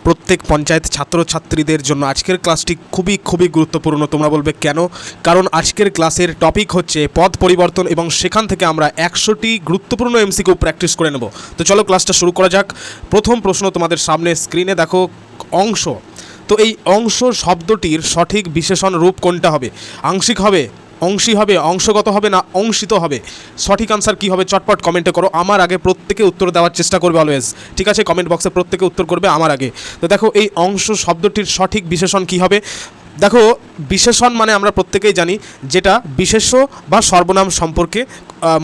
প্রত্যেক পঞ্চায়েত ছাত্রছাত্রীদের জন্য আজকের ক্লাসটি খুবই গুরুত্বপূর্ণ। তোমরা বলবে কেন? কারণ আজকের ক্লাসের টপিক হচ্ছে পদ পরিবর্তন এবং সেখান থেকে আমরা 100টি গুরুত্বপূর্ণ এমসিকিউ প্র্যাকটিস করে নেব। তো চলো ক্লাসটা শুরু করা যাক। প্রথম প্রশ্ন তোমাদের সামনে স্ক্রিনে দেখো, অংশ। তো এই অংশ শব্দটির সঠিক বিশেষণ রূপ কোনটা হবে? আংশিক হবে, অংশী হবে, অংশগত হবে না অংশিত হবে? সঠিক আনসার কী হবে চটপট কমেন্টে করো। আমার আগে প্রত্যেকে উত্তর দেওয়ার চেষ্টা করবে অলওয়েজ, ঠিক আছে? কমেন্ট বক্সে প্রত্যেকে উত্তর করবে আমার আগে। তো দেখো এই অংশ শব্দটির সঠিক বিশেষণ কী হবে? দেখো বিশেষণ মানে আমরা প্রত্যেকেই জানি যেটা বিশেষ্য বা সর্বনাম সম্পর্কে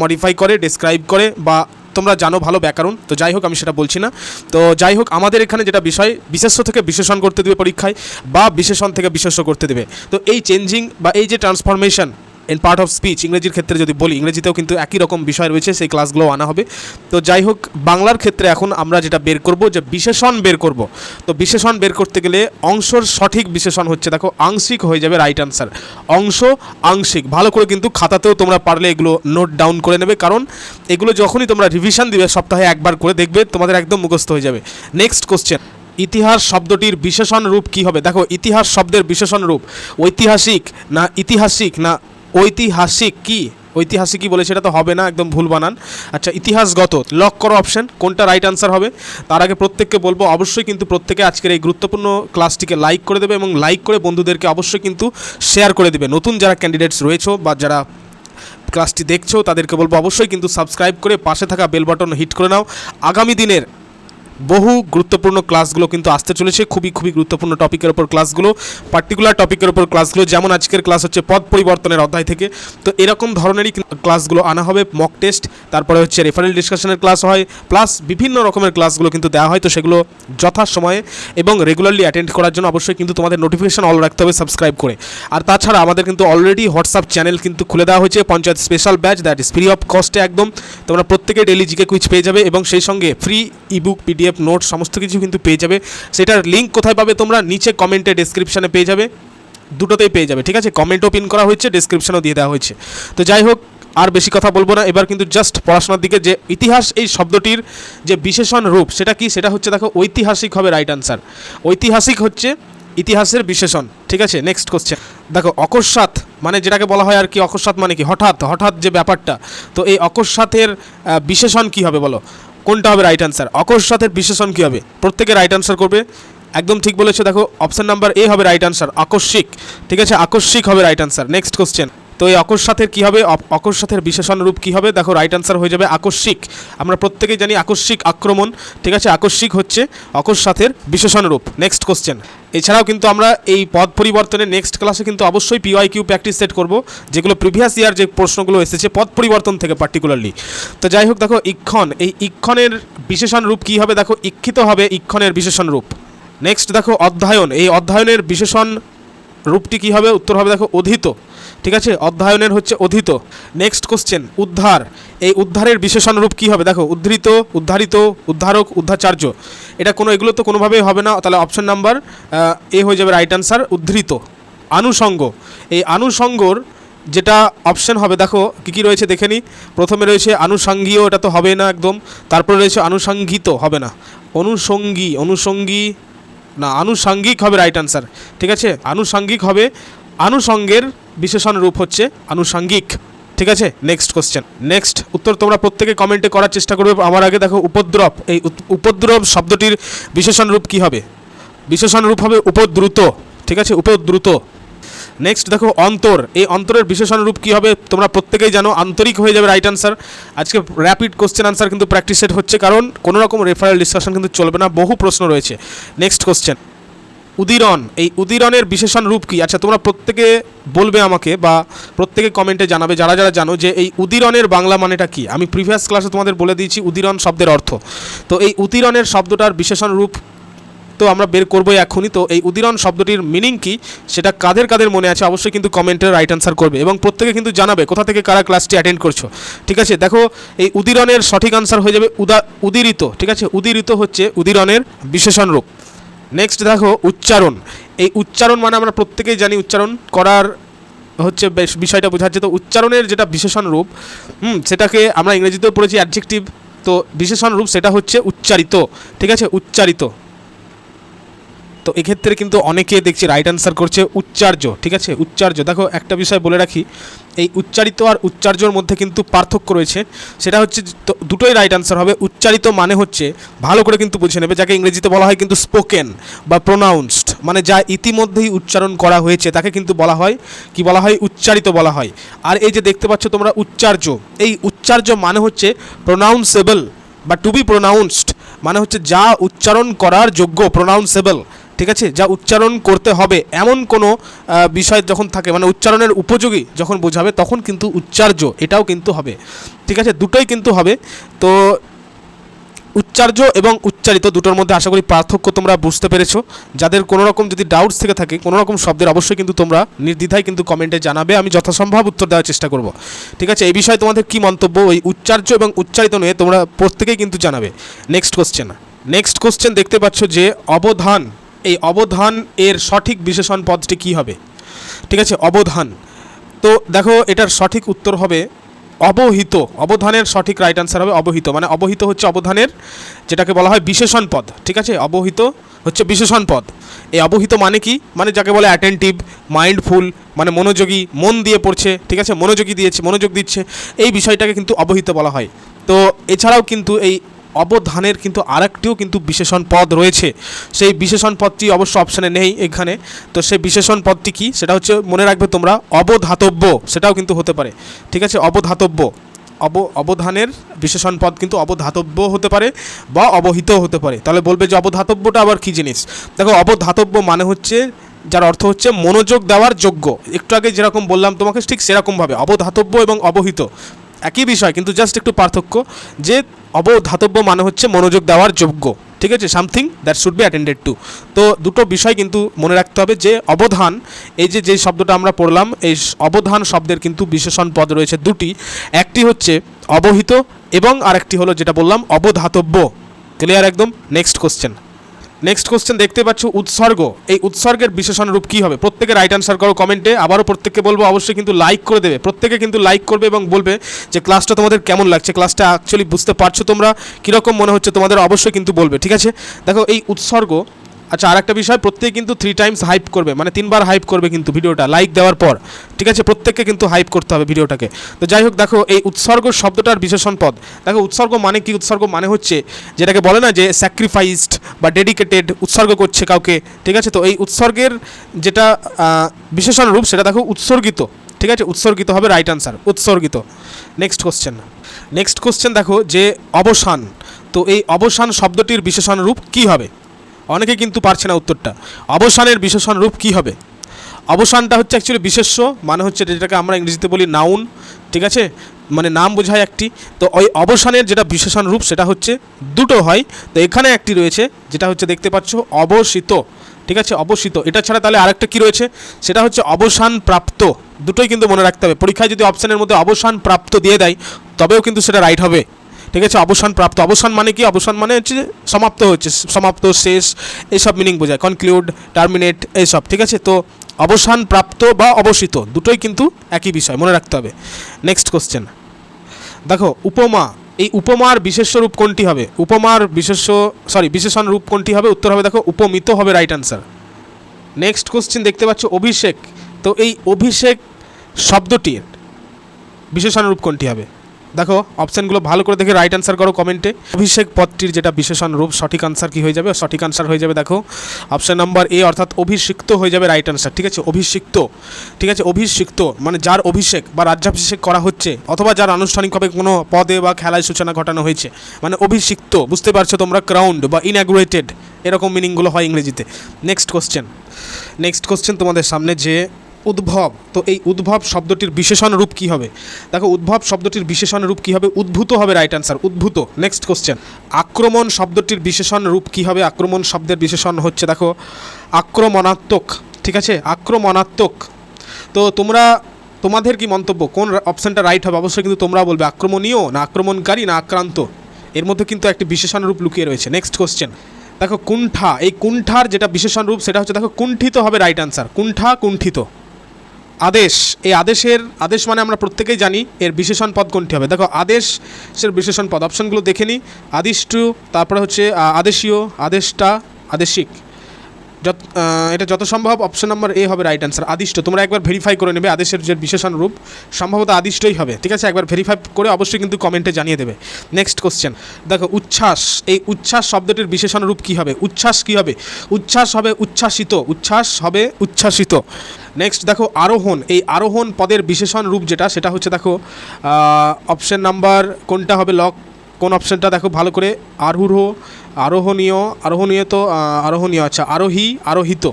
মডিফাই করে, ডেসক্রাইব করে, বা তোমরা জানো ভালো ব্যাকরণ। তো যাই হোক আমি সেটা বলছি না। তো যাই হোক আমাদের এখানে যেটা বিষয়, বিশেষ্য থেকে বিশেষণ করতে দেবে পরীক্ষায়, বা বিশেষণ থেকে বিশেষ্য করতে দেবে। তো এই চেঞ্জিং বা এই যে transformation in part of speech, ইংরেজির ক্ষেত্রে যদি বলি, ইংরেজিতেও কিন্তু একই রকম বিষয় রয়েছে, সেই ক্লাসগুলো আনা হবে। তো যাই হোক বাংলার ক্ষেত্রে এখন আমরা যেটা বের করব, যে বিশেষণ বের করব। তো বিশেষণ বের করতে গেলে অংশর সঠিক বিশেষণ হচ্ছে, দেখো আংশিক হয়ে যাবে রাইট আনসার। অংশ আংশিক, ভালো করে কিন্তু খাতাতেও তোমরা পারলে এগুলো নোট ডাউন করে নেবে, কারণ এগুলো যখনই তোমরা রিভিশন দিবে সপ্তাহে একবার করে, দেখবে তোমাদের একদম মুখস্থ হয়ে যাবে। নেক্সট কোশ্চেন, ইতিহাস শব্দটির বিশেষণ রূপ কী হবে? দেখো ইতিহাস শব্দের বিশেষণ রূপ ঐতিহাসিক না ইতিহাসিক না ঐতিহাসিক। কি ঐতিহাসিকই বলে, সেটা তো হবে না, একদম ভুল বানান। আচ্ছা ইতিহাসগত, লক করো অপশন, কোনটা রাইট আনসার হবে। তার আগে প্রত্যেককে বলবো অবশ্যই কিন্তু প্রত্যেকে আজকের এই গুরুত্বপূর্ণ ক্লাসটিকে লাইক করে দেবে, এবং লাইক করে বন্ধুদেরকে অবশ্যই কিন্তু শেয়ার করে দেবে। নতুন যারা ক্যান্ডিডেটস রয়েছে বা যারা ক্লাসটি দেখছো তাদেরকে বলবো অবশ্যই কিন্তু সাবস্ক্রাইব করে পাশে থাকা বেল বাটন হিট করে নাও। আগামী দিনের বহু গুরুত্বপূর্ণ ক্লাসগুলো কিন্তু আসতে চলেছে, খুবই গুরুত্বপূর্ণ টপিকের ওপর ক্লাসগুলো, পার্টিকুলার টপিকের ওপর ক্লাসগুলো। যেমন আজকের ক্লাস হচ্ছে পদ পরিবর্তনের অধ্যায় থেকে, তো এরকম ধরনেরই ক্লাসগুলো আনা হবে। মক টেস্ট, তারপরে হচ্ছে রেফারেল ডিসকাশনের ক্লাস হয়, প্লাস বিভিন্ন রকমের ক্লাসগুলো কিন্তু দেওয়া হয়। তো সেগুলো যথাসময়ে এবং রেগুলারলি অ্যাটেন্ড করার জন্য অবশ্যই কিন্তু তোমাদের নোটিফিকেশন অল রাখতে হবে সাবস্ক্রাইব করে। আর তাছাড়া আমাদের কিন্তু অলরেডি হোয়াটসঅ্যাপ চ্যানেল কিন্তু খুলে দেওয়া হয়েছে, panchayat special batch, that is free of কস্টে একদম। তোমরা প্রত্যেকে ডেলি জিকে কুইজ পেয়ে যাবে, এবং সেই সঙ্গে ফ্রি ইবুক, পিডিএফ, নোট সমস্ত কিছু কিন্তু পেয়ে যাবে। সেটার লিঙ্ক কোথায় পাবে তোমরা? নিচে কমেন্টে ডেসক্রিপশনে পেয়ে যাবে, দুটোতেই পেয়ে যাবে, ঠিক আছে? কমেন্টও পিন করা হয়েছে, ডেসক্রিপশনও দিয়ে দেওয়া হয়েছে। তো যাই হোক আর বেশি কথা বলবো না, এবার কিন্তু জাস্ট পড়াশোনার দিকে। যে ইতিহাস এই শব্দটির যে বিশেষণ রূপ সেটা কি? সেটা হচ্ছে দেখো ঐতিহাসিক হবে রাইট আনসার। ঐতিহাসিক হচ্ছে ইতিহাসের বিশেষণ, ঠিক আছে? নেক্সট কোশ্চেন দেখো, অকস্মাৎ মানে যেটাকে বলা হয় আর কি, অকস্মাৎ মানে কি? হঠাৎ যে ব্যাপারটা। তো এই অকস্মাতের বিশেষণ কি হবে বলো? কোনটা হবে রাইট আনসার? অকস্মাতের বিশেষণ কী হবে? প্রত্যেকে রাইট আনসার করবে, একদম ঠিক বলেছো। দেখো অপশন নাম্বার এ হবে রাইট আনসার, আকস্মিক, ঠিক আছে? আকস্মিক হবে রাইট আনসার। নেক্সট কোশ্চেন, তো এই অকস্মাতের কী হবে? অকস্মাতের বিশেষণ রূপ কী হবে? দেখো রাইট আনসার হয়ে যাবে আকস্মিক। আমরা প্রত্যেকেই জানি আকস্মিক আক্রমণ, ঠিক আছে? আকস্মিক হচ্ছে অকস্মাতের বিশেষণ রূপ। নেক্সট কোশ্চেন, এছাড়াও কিন্তু আমরা এই পদ পরিবর্তনের নেক্সট ক্লাসে কিন্তু অবশ্যই PYQ প্র্যাকটিস সেট করব, যেগুলো প্রিভিয়াস ইয়ার যে প্রশ্নগুলো এসেছে পদ পরিবর্তন থেকে পার্টিকুলারলি। তো যাই হোক দেখো ইক্ষণ, এই ইক্ষণের বিশেষণ রূপ কী হবে? দেখো ইক্ষিত হবে ইক্ষণের বিশেষণ রূপ। নেক্সট দেখো অধ্যয়ন, এই অধ্যয়নের বিশেষণ রূপটি কী হবে? উত্তর হবে দেখো অধীত, ঠিক আছে? অধ্যয়নের হচ্ছে অধীত। নেক্সট কোশ্চেন, উদ্ধার, এই উদ্ধারের বিশেষণ রূপ কী হবে? দেখো উদ্ধৃত, উদ্ধারিত, উদ্ধারক, উদ্ধাচার্য। এটা এগুলো তো কোনোভাবেই হবে না, তাহলে অপশন নাম্বার এ হয়ে যাবে রাইট আনসার, উদ্ধৃত। আনুষঙ্গ, এই আনুষঙ্গর যেটা অপশন হবে, দেখো কী রয়েছে দেখে নিই। প্রথমে রয়েছে আনুষঙ্গীয়, এটা তো হবে না একদম। তারপরে রয়েছে আনুষঙ্গিত, হবে না। অনুষঙ্গী না, আনুষঙ্গিক হবে রাইট আনসার, ঠিক আছে? আনুষঙ্গিক হবে, আনুষঙ্গের বিশেষণ রূপ হচ্ছে আনুষঙ্গিক, ঠিক আছে? নেক্সট কোশ্চেন, নেক্সট উত্তর তোমরা প্রত্যেকে কমেন্টে করার চেষ্টা করবে আমার আগে। দেখো উপদ্রব, এই উপদ্রব শব্দটির বিশেষণ রূপ কী হবে? বিশেষণ রূপ হবে উপদ্রুত, ঠিক আছে? উপদ্রুত। নেক্সট দেখো অন্তর, এই অন্তরের বিশেষণ রূপ কী হবে? তোমরা প্রত্যেকেই জানো, আন্তরিক হয়ে যাবে রাইট আনসার। আজকে র্যাপিড কোশ্চেন আনসার কিন্তু প্র্যাকটিস সেট হচ্ছে, কারণ কোনো রকম রেফারেল ডিসকাশন কিন্তু চলবে না, বহু প্রশ্ন রয়েছে। নেক্সট কোশ্চেন, উদীরণ, এই উদীরণের বিশেষণ রূপ কী? আচ্ছা তোমরা প্রত্যেকে বলবে আমাকে, বা প্রত্যেকে কমেন্টে জানাবে যারা যারা জানো যে এই উদীরণের বাংলা মানেটা কী। আমি প্রিভিয়াস ক্লাসে তোমাদের বলে দিয়েছি উদীরণ শব্দের অর্থ। তো এই উদীরণের শব্দটার বিশেষণ রূপ তো আমরা বের করবোই এখনই। তো এই উদীরণ শব্দটির মিনিং কি সেটা কাদের মনে আছে অবশ্যই কিন্তু কমেন্টে রাইট আনসার করবে, এবং প্রত্যেকে কিন্তু জানাবে কোথা থেকে কারা ক্লাসটি অ্যাটেন্ড করছো, ঠিক আছে? দেখো এই উদীরণের সঠিক আনসার হয়ে যাবে উদীরিত, ঠিক আছে? উদীরিত হচ্ছে উদীরণের বিশেষণ রূপ। নেক্সট দেখো উচ্চারণ, এই উচ্চারণ মানে আমরা প্রত্যেকেই জানি উচ্চারণ করার হচ্ছে বিষয়টা বোঝাচ্ছে। তো উচ্চারণের যেটা বিশেষণ রূপ, সেটাকে আমরা ইংরেজিতেও পড়েছি অ্যাডজেক্টিভ, তো বিশেষণ রূপ সেটা হচ্ছে উচ্চারিত, ঠিক আছে? উচ্চারিত। তো এক্ষেত্রে কিন্তু অনেকে দেখছি রাইট অ্যান্সার করছে উচ্চার্য, ঠিক আছে, উচ্চার্য। দেখো একটা বিষয় বলে রাখি, এই উচ্চারিত আর উচ্চার্যর মধ্যে কিন্তু পার্থক্য রয়েছে। সেটা হচ্ছে দুটোই রাইট অ্যান্সার হবে। উচ্চারিত মানে হচ্ছে, ভালো করে কিন্তু বুঝে নেবে, যাকে ইংরেজিতে বলা হয় কিন্তু স্পোকেন বা প্রোনাউন্সড, মানে যা ইতিমধ্যেই উচ্চারণ করা হয়েছে তাকে কিন্তু বলা হয় কি, বলা হয় উচ্চারিত বলা হয়। আর এই যে দেখতে পাচ্ছ তোমরা উচ্চার্য, এই উচ্চার্য মানে হচ্ছে প্রোনাউন্সেবল বা টু বি প্রোনাউন্সড, মানে হচ্ছে যা উচ্চারণ করার যোগ্য, প্রোনাউন্সেবল, ঠিক আছে, যা উচ্চারণ করতে হবে এমন কোনো বিষয় যখন থাকে, মানে উচ্চারণের উপযোগী যখন বোঝাবে তখন কিন্তু উচ্চার্য এটাও কিন্তু হবে, ঠিক আছে, দুটোই কিন্তু হবে। তো উচ্চার্য এবং উচ্চারিত দুটোর মধ্যে আশা করি পার্থক্য তোমরা বুঝতে পেরেছো। যাদের কোনো রকম যদি ডাউটস থেকে থাকে কোনো রকম শব্দের, অবশ্যই কিন্তু তোমরা নির্দ্বিধায় কিন্তু কমেন্টে জানাবে, আমি যথাসম্ভব উত্তর দেওয়ার চেষ্টা করব, ঠিক আছে। এই বিষয়ে তোমাদের কি মন্তব্য ওই উচ্চার্য এবং উচ্চারিত নিয়ে তোমরা প্রত্যেকেই কিন্তু জানাবে। নেক্সট কোশ্চেন দেখতে পাচ্ছ যে অবধান, এই অবধান এর সঠিক বিশেষণ পদটি কী হবে, ঠিক আছে, অবধান। তো দেখো এটার সঠিক উত্তর হবে অবহিত। অবধানের সঠিক রাইট অ্যান্সার হবে অবহিত, মানে অবহিত হচ্ছে অবধানের যেটাকে বলা হয় বিশেষণ পদ, ঠিক আছে, অবহিত হচ্ছে বিশেষণ পদ। এই অবহিত মানে কি, মানে যাকে বলে অ্যাটেন্টিভ, মাইন্ডফুল, মানে মনোযোগী, মন দিয়ে পড়ছে, ঠিক আছে, মনোযোগ দিচ্ছে, এই বিষয়টাকে কিন্তু অবহিত বলা হয়। তো এছাড়াও কিন্তু এই অবধানের কিন্তু আরেকটিও কিন্তু বিশেষণ পদ রয়েছে, সেই বিশেষণ পদটি অবশ্য অপশানে নেই এখানে। তো সেই বিশেষণ পদটি কি, সেটা হচ্ছে মনে রাখবে তোমরা অবধাতব্য, সেটাও কিন্তু হতে পারে, ঠিক আছে, অবধাতব্য। অবধানের বিশেষণ পদ কিন্তু অবধাতব্য হতে পারে বা অবহিত হতে পারে। তাহলে বলবে যে অবধাতব্যটা আবার কী জিনিস। দেখো অবধাতব্য মানে হচ্ছে, যার অর্থ হচ্ছে মনোযোগ দেওয়ার যোগ্য। একটু আগে যেরকম বললাম তোমাকে ঠিক সেরকমভাবে অবধাতব্য এবং অবহিত একই বিষয়, কিন্তু জাস্ট একটু পার্থক্য, যে অবধাতব্য মানে হচ্ছে মনোযোগ দেওয়ার যোগ্য, ঠিক আছে, something that should be attended to. তো দুটো বিষয় কিন্তু মনে রাখতে হবে যে অবধান, এই যে যেই শব্দটা আমরা পড়লাম, এই অবধান শব্দের কিন্তু বিশেষণ পদ রয়েছে দুটি, একটি হচ্ছে অবহিত এবং আরেকটি হলো যেটা বললাম অবধাতব্য। ক্লিয়ার একদম। নেক্সট কোশ্চেন দেখতে পাচ্ছ উৎসর্গ, এই উৎসর্গের বিশেষণ রূপ কী হবে, প্রত্যেকে রাইট অ্যান্সার করো কমেন্টে। আবারও প্রত্যেককে বলবো অবশ্যই কিন্তু লাইক করে দেবে, প্রত্যেকে কিন্তু লাইক করবে এবং বলবে যে ক্লাসটা তোমাদের কেমন লাগছে, ক্লাসটা অ্যাকচুয়ালি বুঝতে পারছো তোমরা, কীরকম মনে হচ্ছে তোমাদের, অবশ্যই কিন্তু বলবে, ঠিক আছে। দেখো এই উৎসর্গ, আচ্ছা আর একটা বিষয়, প্রত্যেকে কিন্তু 3 টাইমস হাইপ করবে, মানে 3বার হাইপ করবে কিন্তু ভিডিওটা লাইক দেওয়ার পর, ঠিক আছে, প্রত্যেককে কিন্তু হাইপ করতে হবে ভিডিওটাকে। তো যাই হোক, দেখো এই উৎসর্গ শব্দটার বিশেষণ পদ, দেখো উৎসর্গ মানে কি, উৎসর্গ মানে হচ্ছে যেটাকে বলে না যে স্যাক্রিফাইসড বা ডেডিকেটেড, উৎসর্গ করছে কাউকে, ঠিক আছে। তো এই উৎসর্গের যেটা বিশেষণ রূপ সেটা দেখো উৎসর্গিত, ঠিক আছে, উৎসর্গিত হবে রাইট অ্যান্সার, উৎসর্গিত। নেক্সট কোশ্চেন দেখো যে অবসান, তো এই অবসান শব্দটির বিশেষণ রূপ কী হবে, অনেকে কিন্তু পারছে না উত্তরটা। অবসানের বিশেষণ রূপ কী হবে, অবসানটা হচ্ছে অ্যাকচুয়ালি বিশেষ্য, মানে হচ্ছে যেটাকে আমরা ইংরেজিতে বলি নাউন, ঠিক আছে, মানে নাম বোঝায় একটি। তো ওই অবসানের যেটা বিশেষণ রূপ সেটা হচ্ছে দুটো হয়, তো এখানে একটি রয়েছে যেটা হচ্ছে দেখতে পাচ্ছ অবসিত, ঠিক আছে, অবসিত। এটা ছাড়া তাহলে আরেকটা কী রয়েছে, সেটা হচ্ছে অবসান প্রাপ্ত। দুটোই কিন্তু মনে রাখতে হবে, পরীক্ষায় যদি অপশানের মধ্যে অবসান প্রাপ্ত দিয়ে দেয় তবেও কিন্তু সেটা রাইট হবে, ঠিক আছে। অবসান প্রাপ্ত, অবসান মানে কি, অবসান মানে হচ্ছে সমাপ্ত হচ্ছে, সমাপ্ত, শেষ, এইসব মিনিং বোঝায়, কনক্লুড, টার্মিনেট, এইসব, ঠিক আছে। তো অবসান প্রাপ্ত বা অবসিত দুটোই কিন্তু একই বিষয়, মনে রাখতে হবে। নেক্সট কোশ্চেন দেখো উপমা, এই উপমার বিশেষ্য রূপ কোনটি হবে, উপমার বিশেষণ রূপ কোনটি হবে, উত্তর হবে দেখো উপমিত হবে রাইট অ্যান্সার। নেক্সট কোশ্চেন দেখতে পাচ্ছ অভিষেক, তো এই অভিষেক শব্দটির বিশেষণ রূপ কোনটি হবে, দেখো অপশানগুলো ভালো করে দেখে রাইট অ্যান্সার করো কমেন্টে। অভিষেক পদটির যেটা বিশেষণ রূপ, সঠিক আনসার কি হয়ে যাবে, সঠিক আনসার হয়ে যাবে দেখো অপশান নাম্বার এ, অর্থাৎ অভিষিক্ত হয়ে যাবে রাইট আনসার, ঠিক আছে, অভিষিক্ত, ঠিক আছে, অভিষিক্ত মানে যার অভিষেক বা রাজ্যাভিষেক করা হচ্ছে, অথবা যার আনুষ্ঠানিকভাবে কোনো পদে বা খেলায় সূচনা ঘটানো হয়েছে, মানে অভিষিক্ত, বুঝতে পারছো তোমরা, ক্রাউন্ড বা ইনঅ্যাগুরেটেড, এরকম মিনিংগুলো হয় ইংরেজিতে। নেক্সট কোশ্চেন তোমাদের সামনে যে উদ্ভব, তো এই উদ্ভব শব্দটির বিশেষণ রূপ কী হবে, দেখো উদ্ভব শব্দটির বিশেষণ রূপ কী হবে, উদ্ভূত হবে রাইট অ্যান্সার, উদ্ভূত। নেক্সট কোশ্চেন আক্রমণ শব্দটির বিশেষণ রূপ কী হবে, আক্রমণ শব্দের বিশেষণ হচ্ছে দেখো আক্রমণাত্মক, ঠিক আছে, আক্রমণাত্মক। তো তোমাদের কি মন্তব্য, কোন অপশানটা রাইট হবে, অবশ্যই কিন্তু তোমরা বলবে, আক্রমণীয় না আক্রমণকারী না আক্রান্ত, এর মধ্যে কিন্তু একটি বিশেষণ রূপ লুকিয়ে রয়েছে। নেক্সট কোশ্চেন দেখো কুণ্ঠা, এই কুণ্ঠার যেটা বিশেষণ রূপ সেটা হচ্ছে দেখো কুণ্ঠিত হবে রাইট অ্যান্সার, কুণ্ঠা, কুণ্ঠিত। আদেশ, এই আদেশ মানে আমরা প্রত্যেকেই জানি এর বিশেষণ পদ কোনটি হবে, দেখো আদেশের বিশেষণ পদ অপশানগুলো দেখে নিই, আদিষ্টু, তারপরে হচ্ছে আদেশীয়, আদেষ্টা, আদেশিক, এটা যত সম্ভব অপশন নাম্বার এ হবে রাইট অ্যান্সার। আদিষ্ট, তোমরা একবার ভেরিফাই করে নেবে আদেশের যে বিশেষণ রূপ সম্ভবত আদিষ্টই হবে, ঠিক আছে? একবার ভেরিফাই করে অবশ্যই কিন্তু কমেন্টে জানিয়ে দেবে। নেক্সট কোশ্চেন দেখো, উচ্ছ্বাস, এই উচ্ছ্বাস শব্দটির বিশেষণ রূপ কী হবে? উচ্ছ্বাস কী হবে? উচ্ছ্বাস হবে উচ্ছ্বাসিত, উচ্ছ্বাস হবে উচ্ছ্বাসিত। নেক্সট দেখো আরোহণ, এই আরোহণ পদের বিশেষণ রূপ যেটা সেটা হচ্ছে দেখো অপশন নাম্বার কোনটা হবে লক, কোন অপশনটা দেখো ভালো করে, আরোহ, আরোহণীয়, আরোহণীয় তো আরোহণীয়, আচ্ছা আরোহী, আরোহিত।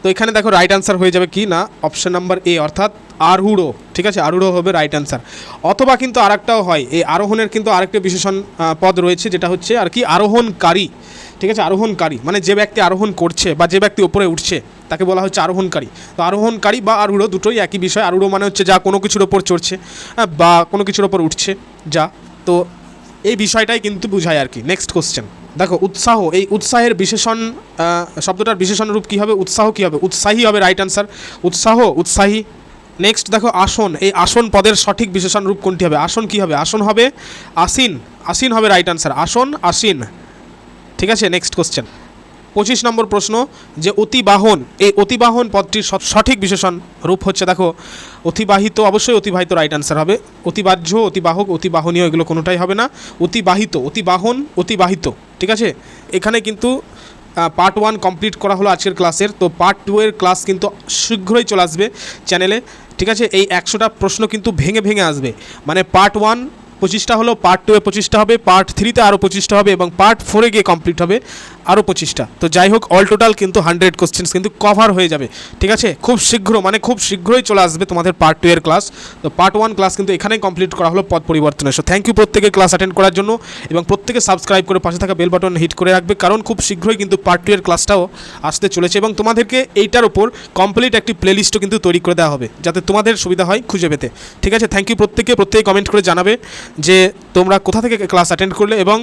তো এখানে দেখো রাইট অ্যান্সার হয়ে যাবে কি না অপশন নাম্বার এ অর্থাৎ আরূঢ়, ঠিক আছে? আরূঢ় হবে রাইট অ্যান্সার। অথবা কিন্তু আরেকটাও হয়, এই আরোহণের কিন্তু আরেকটা বিশেষণ পদ রয়েছে যেটা হচ্ছে আর কি আরোহণকারী, ঠিক আছে? আরোহণকারী মানে যে ব্যক্তি আরোহণ করছে বা যে ব্যক্তি ওপরে উঠছে তাকে বলা হচ্ছে আরোহণকারী। তো আরোহণকারী বা আরূঢ় দুটোই একই বিষয়। আরূঢ় মানে হচ্ছে যা কোনো কিছুর ওপর চড়ছে বা কোনো কিছুর ওপর উঠছে যা, তো এই বিষয়টাই কিন্তু বোঝায় আর কি। নেক্সট কোশ্চেন দেখো, উৎসাহ, এই উৎসাহের বিশেষণ শব্দটার বিশেষণ রূপ কী হবে? উৎসাহ কী হবে? উৎসাহী হবে রাইট অ্যান্সার। উৎসাহ, উৎসাহী। নেক্সট দেখো আসন, এই আসন পদের সঠিক বিশেষণ রূপ কোনটি হবে? আসন কী হবে? আসন হবে আসীন, আসীন হবে রাইট অ্যান্সার। আসন, আসীন, ঠিক আছে? নেক্সট কোশ্চেন 25 নম্বর প্রশ্ন, যে অতিবাহন, এই অতিবাহন পদটির সঠিক বিশেষণ রূপ হচ্ছে দেখো অতিবাহিত, অবশ্যই অতিবাহিত রাইট অ্যান্সার হবে। অতিবাহ্য, অতিবাহক, অতিবাহনীয় এগুলো কোনোটাই হবে না। অতিবাহিত, অতিবাহন, অতিবাহিত, ঠিক আছে? এখানে কিন্তু পার্ট 1 কমপ্লিট করা হলো আজকের ক্লাসের। তো পার্ট 2 এর ক্লাস কিন্তু শীঘ্রই চলে আসবে চ্যানেলে, ঠিক আছে? এই 100টা প্রশ্ন কিন্তু ভেঙে ভেঙে আসবে, মানে পার্ট 1 25টা হলো, পার্ট 2-এ 25টা হবে, পার্ট 3-তে আরও 25টা হবে এবং পার্ট 4-এ গিয়ে কমপ্লিট হবে আরও 25টা। তো যাই হোক অল টোটাল কিন্তু 100 কোশ্চেন্স কিন্তু কভার হয়ে যাবে, ঠিক আছে? খুব শীঘ্র, মানে খুব শীঘ্রই চলে আসবে তোমাদের পার্ট 2 এর ক্লাস। তো পার্ট 1 ক্লাস কিন্তু এখানেই কমপ্লিট করা হলো পদ পরিবর্তনের। সো থ্যাংক ইউ প্রত্যেকে ক্লাস অ্যাটেন্ড করার জন্য, এবং প্রত্যেকে সাবস্ক্রাইব করে পাশে থাকা বেল বাটন হিট করে রাখবে, কারণ খুব শীঘ্রই কিন্তু পার্ট 2 এর ক্লাসটাও আসতে চলেছে এবং তোমাদেরকে এইটার উপর কমপ্লিট একটি প্লেলিস্টও কিন্তু তৈরি করে দেওয়া হবে যাতে তোমাদের সুবিধা হয় খুঁজে পেতে, ঠিক আছে? থ্যাংক ইউ প্রত্যেকে কমেন্ট করে জানাবে যে তোমরা কোথা থেকে ক্লাস অ্যাটেন্ড করলে এবং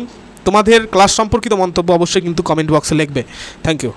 তোমাদের ক্লাস সম্পর্কিত মন্তব্য অবশ্যই কিন্তু কমেন্ট বক্সে লিখবে। Thank you.